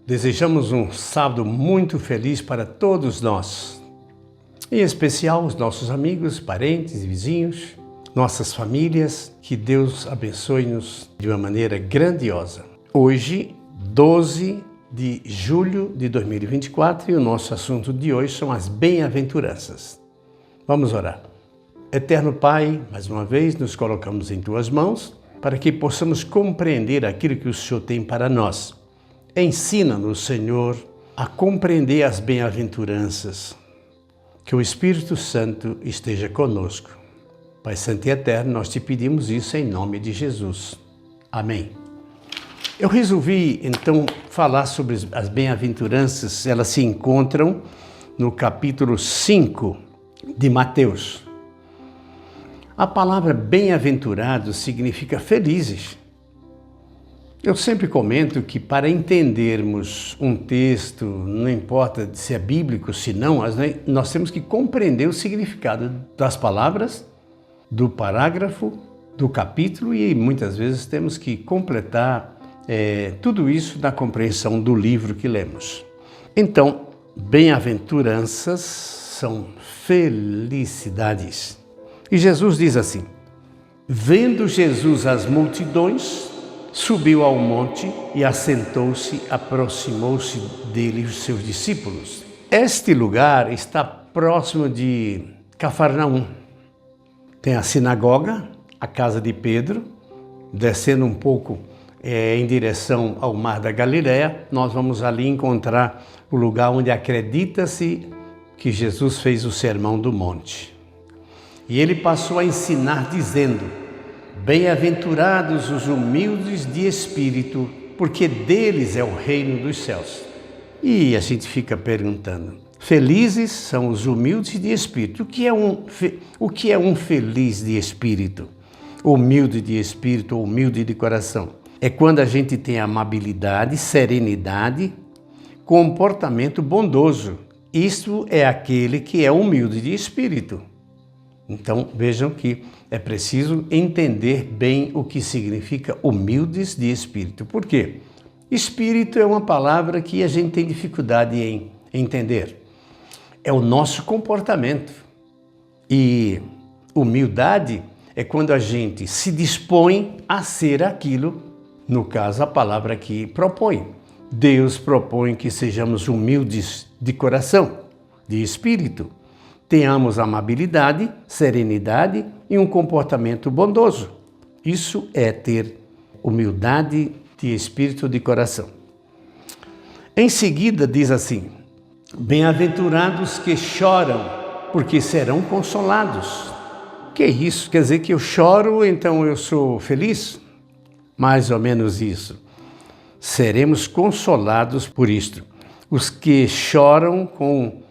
Desejamos um sábado muito feliz para todos nós, em especial os nossos amigos, parentes e vizinhos, nossas famílias. Que Deus abençoe-nos de uma maneira grandiosa. Hoje, 12 de julho de 2024, e o nosso assunto de hoje são as bem-aventuranças. Vamos orar. Eterno Pai, mais uma vez nos colocamos em Tuas mãos para que possamos compreender aquilo que o Senhor tem para nós. Ensina-nos, Senhor, a compreender as bem-aventuranças. Que o Espírito Santo esteja conosco. Pai Santo e Eterno, nós te pedimos isso em nome de Jesus. Amém. Eu resolvi, então, falar sobre as bem-aventuranças. Elas se encontram no capítulo 5 de Mateus. A palavra bem-aventurados significa felizes. Eu sempre comento que para entendermos um texto, não importa se é bíblico, se não, nós temos que compreender o significado das palavras, do parágrafo, do capítulo, e muitas vezes temos que completar tudo isso na compreensão do livro que lemos. Então, bem-aventuranças são felicidades. E Jesus diz assim: vendo Jesus as multidões, subiu ao monte e assentou-se, aproximou-se dele os seus discípulos. Este lugar está próximo de Cafarnaum. Tem a sinagoga, a casa de Pedro, descendo um pouco em direção ao Mar da Galileia. Nós vamos ali encontrar o lugar onde acredita-se que Jesus fez o Sermão do Monte. E ele passou a ensinar dizendo: bem-aventurados os humildes de espírito, porque deles é o reino dos céus. E a gente fica perguntando, felizes são os humildes de espírito. O que é um feliz de espírito? Humilde de espírito, humilde de coração. É quando a gente tem amabilidade, serenidade, comportamento bondoso. Isso é aquele que é humilde de espírito. Então, vejam que é preciso entender bem o que significa humildes de espírito. Por quê? Espírito é uma palavra que a gente tem dificuldade em entender. É o nosso comportamento. E humildade é quando a gente se dispõe a ser aquilo, no caso, a palavra que propõe. Deus propõe que sejamos humildes de coração, de espírito. Tenhamos amabilidade, serenidade e um comportamento bondoso. Isso é ter humildade de espírito de coração. Em seguida diz assim: bem-aventurados que choram, porque serão consolados. Que isso? Quer dizer que eu choro, então eu sou feliz? Mais ou menos isso. Seremos consolados por isto. Os que choram com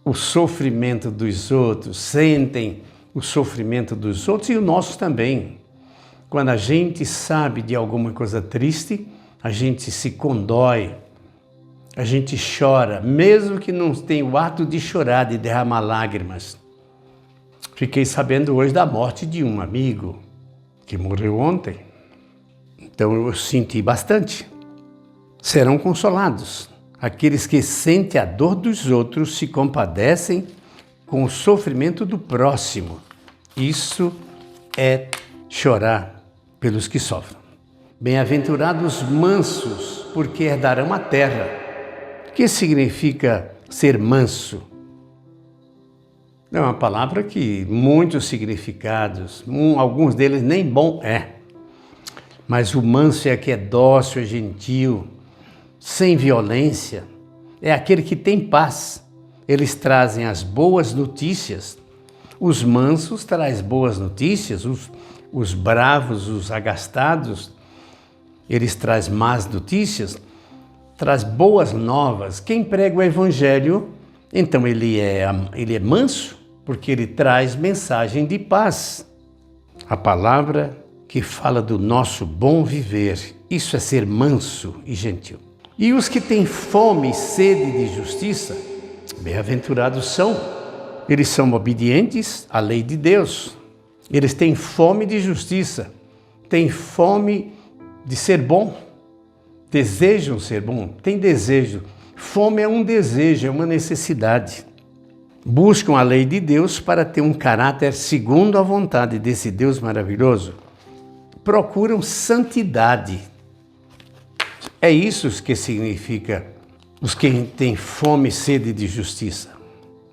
o sofrimento dos outros, sentem o sofrimento dos outros e o nosso também. Quando a gente sabe de alguma coisa triste, a gente se condói, a gente chora, mesmo que não tenha o ato de chorar, de derramar lágrimas. Fiquei sabendo hoje da morte de um amigo que morreu ontem, então eu senti bastante. Serão consolados. Aqueles que sentem a dor dos outros se compadecem com o sofrimento do próximo. Isso é chorar pelos que sofrem. Bem-aventurados mansos, porque herdarão a terra. O que significa ser manso? É uma palavra que muitos significados, alguns deles nem bom é. Mas o manso é aquele que é dócil, é gentil, sem violência, é aquele que tem paz. Eles trazem as boas notícias. Os mansos trazem boas notícias, os bravos, os agastados, eles trazem más notícias, traz boas novas. Quem prega o evangelho, então ele é manso, porque ele traz mensagem de paz. A palavra que fala do nosso bom viver, isso é ser manso e gentil. E os que têm fome e sede de justiça, bem-aventurados são. Eles são obedientes à lei de Deus. Eles têm fome de justiça, têm fome de ser bom, desejam ser bom, tem desejo. Fome é um desejo, é uma necessidade. Buscam a lei de Deus para ter um caráter segundo a vontade desse Deus maravilhoso. Procuram santidade. É isso que significa os que têm fome e sede de justiça.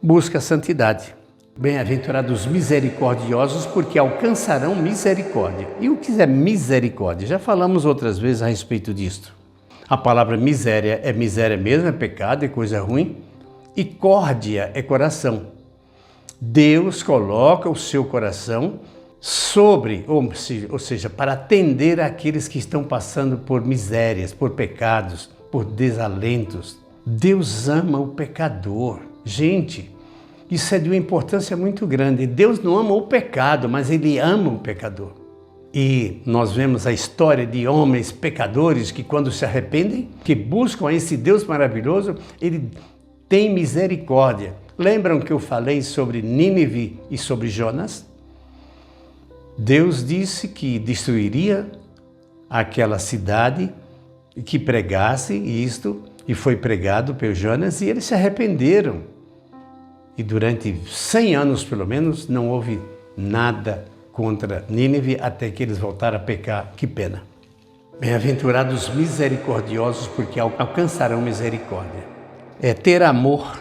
Busca a santidade. Bem-aventurados misericordiosos, porque alcançarão misericórdia. E o que é misericórdia? Já falamos outras vezes a respeito disto. A palavra miséria é miséria mesmo, é pecado, é coisa ruim. E córdia é coração. Deus coloca o seu coração sobre, ou seja, para atender aqueles que estão passando por misérias, por pecados, por desalentos. Deus ama o pecador. Gente, isso é de uma importância muito grande. Deus não ama o pecado, mas Ele ama o pecador. E nós vemos a história de homens pecadores que, quando se arrependem, que buscam a esse Deus maravilhoso, Ele tem misericórdia. Lembram que eu falei sobre Nínive e sobre Jonas? Deus disse que destruiria aquela cidade e que pregasse isto, e foi pregado por Jonas, e eles se arrependeram. E durante 100 anos, pelo menos, não houve nada contra Nínive até que eles voltaram a pecar. Que pena. Bem-aventurados misericordiosos, porque alcançarão misericórdia. É ter amor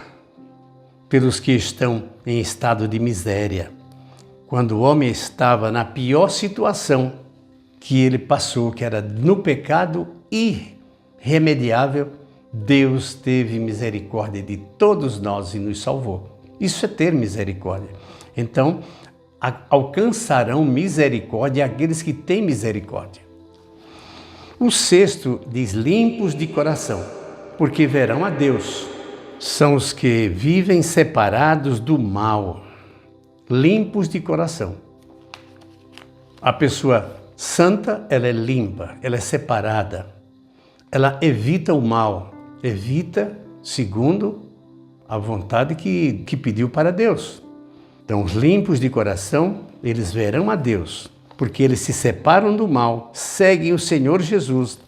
pelos que estão em estado de miséria. Quando o homem estava na pior situação que ele passou, que era no pecado irremediável, Deus teve misericórdia de todos nós e nos salvou. Isso é ter misericórdia. Então, alcançarão misericórdia aqueles que têm misericórdia. O sexto diz: limpos de coração, porque verão a Deus. São os que vivem separados do mal, limpos de coração. A pessoa santa, ela é limpa, ela é separada. Ela evita o mal, evita segundo a vontade que pediu para Deus. Então, os limpos de coração, eles verão a Deus, porque eles se separam do mal, seguem o Senhor Jesus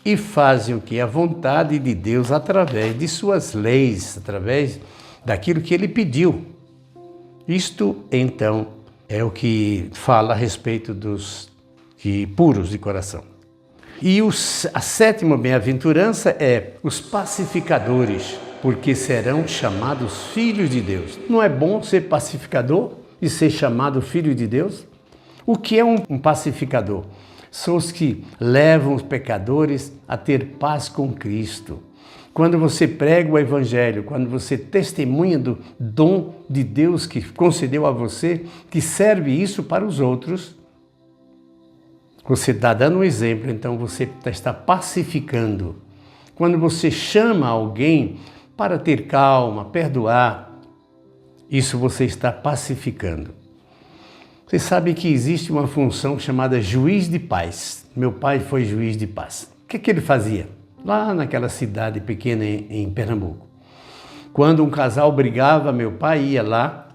e fazem o que? A vontade de Deus através de suas leis, através daquilo que Ele pediu. Isto, então, é o que fala a respeito dos puros de coração. E a sétima bem-aventurança é os pacificadores, porque serão chamados filhos de Deus. Não é bom ser pacificador e ser chamado filho de Deus? O que é um pacificador? São os que levam os pecadores a ter paz com Cristo. Quando você prega o Evangelho, quando você testemunha do dom de Deus que concedeu a você, que serve isso para os outros, você está dando um exemplo, então você está pacificando. Quando você chama alguém para ter calma, perdoar, isso você está pacificando. Você sabe que existe uma função chamada juiz de paz. Meu pai foi juiz de paz. O que ele fazia? Lá naquela cidade pequena em Pernambuco. Quando um casal brigava, meu pai ia lá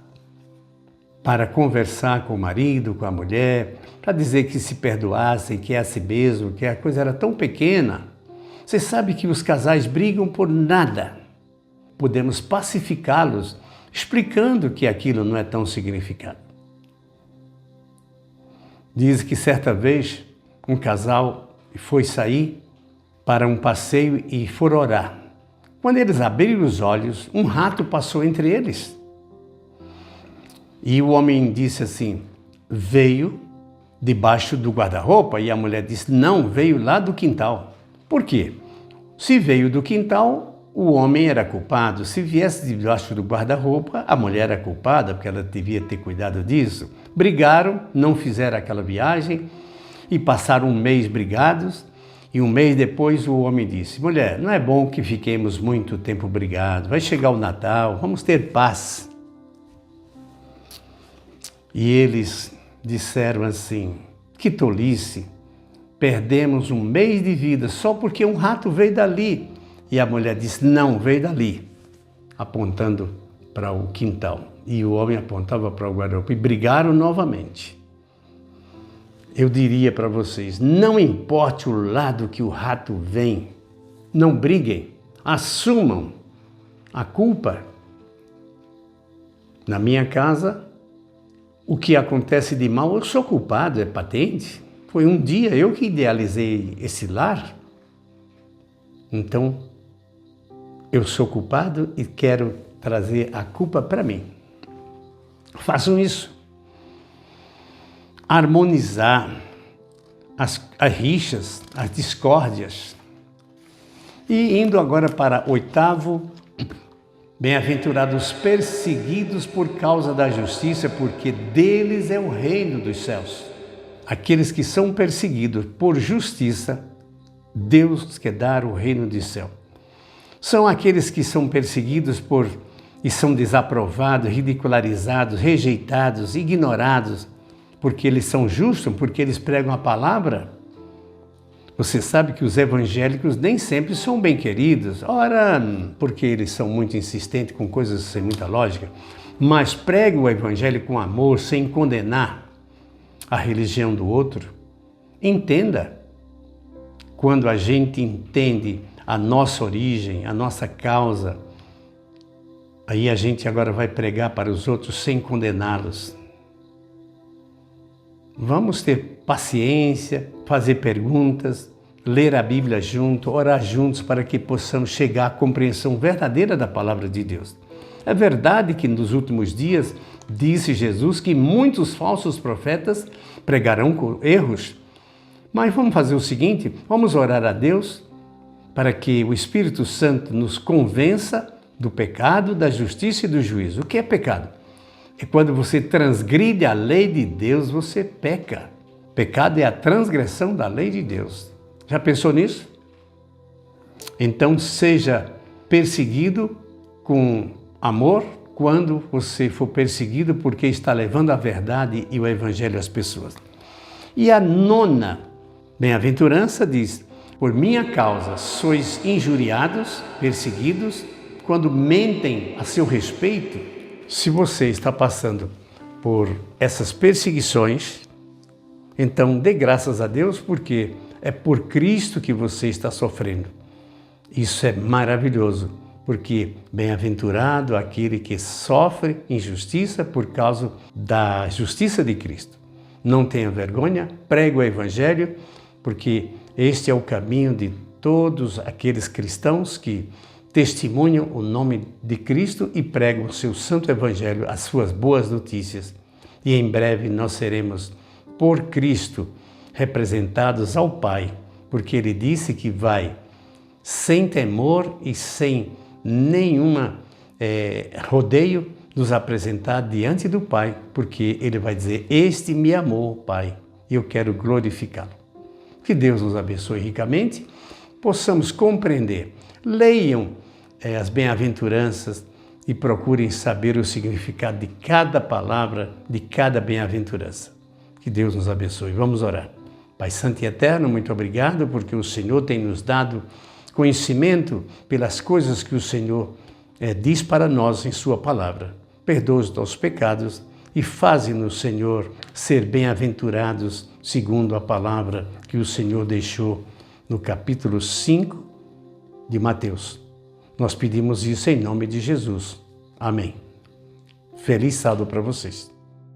para conversar com o marido, com a mulher, para dizer que se perdoassem, que é a si mesmo, que a coisa era tão pequena. Você sabe que os casais brigam por nada. Podemos pacificá-los explicando que aquilo não é tão significado. Diz que certa vez um casal foi sair para um passeio e foram orar. Quando eles abriram os olhos, um rato passou entre eles. E o homem disse assim: veio debaixo do guarda-roupa, e a mulher disse: não, veio lá do quintal. Por quê? Se veio do quintal, o homem era culpado. Se viesse debaixo do guarda-roupa, a mulher era culpada, porque ela devia ter cuidado disso. Brigaram, não fizeram aquela viagem e passaram um mês brigados. E um mês depois o homem disse: mulher, não é bom que fiquemos muito tempo brigados. Vai chegar o Natal, vamos ter paz. E eles disseram assim: que tolice, perdemos um mês de vida só porque um rato veio dali. E a mulher disse: não, veio dali, apontando para o quintal. E o homem apontava para o guarda-roupa e brigaram novamente. eu diria para vocês, não importe o lado que o rato vem, não briguem, assumam a culpa. Na minha casa, o que acontece de mal, eu sou culpado, é patente. Foi um dia eu que idealizei esse lar. Então, eu sou culpado e quero trazer a culpa para mim. Façam isso. Harmonizar as rixas, as discórdias. E indo agora para 8º, bem-aventurados perseguidos por causa da justiça, porque deles é o reino dos céus. Aqueles que são perseguidos por justiça, Deus quer dar o reino do céu. São aqueles que são perseguidos e são desaprovados, ridicularizados, rejeitados, ignorados, porque eles são justos, porque eles pregam a palavra. Você sabe que os evangélicos nem sempre são bem queridos, ora, porque eles são muito insistentes com coisas sem muita lógica, mas pregam o evangelho com amor, sem condenar a religião do outro. Entenda, quando a gente entende a nossa origem, a nossa causa, aí a gente agora vai pregar para os outros sem condená-los. Vamos ter paciência, fazer perguntas, ler a Bíblia junto, orar juntos para que possamos chegar à compreensão verdadeira da palavra de Deus. É verdade que nos últimos dias disse Jesus que muitos falsos profetas pregarão com erros, mas vamos fazer o seguinte, vamos orar a Deus para que o Espírito Santo nos convença do pecado, da justiça e do juízo. O que é pecado? É quando você transgride a lei de Deus, você peca. Pecado é a transgressão da lei de Deus. Já pensou nisso? Então, seja perseguido com amor quando você for perseguido porque está levando a verdade e o evangelho às pessoas. E a 9ª bem-aventurança diz: por minha causa sois injuriados, perseguidos, quando mentem a seu respeito. Se você está passando por essas perseguições, então dê graças a Deus, porque é por Cristo que você está sofrendo. Isso é maravilhoso, porque bem-aventurado aquele que sofre injustiça por causa da justiça de Cristo. Não tenha vergonha, pregue o Evangelho, porque este é o caminho de todos aqueles cristãos que testemunham o nome de Cristo e pregam o seu santo Evangelho, as suas boas notícias. E em breve nós seremos, por Cristo, representados ao Pai, porque Ele disse que vai, sem temor e sem nenhuma rodeio, nos apresentar diante do Pai, porque Ele vai dizer: este me amou, Pai, e eu quero glorificá-lo. Que Deus nos abençoe ricamente, possamos compreender. Leiam as bem-aventuranças e procurem saber o significado de cada palavra, de cada bem-aventurança. Que Deus nos abençoe. Vamos orar. Pai Santo e Eterno, muito obrigado porque o Senhor tem nos dado conhecimento pelas coisas que o Senhor diz para nós em sua palavra. Perdoa os nossos pecados e faze-nos, Senhor, ser bem-aventurados segundo a palavra que o Senhor deixou no capítulo 5 de Mateus. Nós pedimos isso em nome de Jesus. Amém. Feliz sábado para vocês.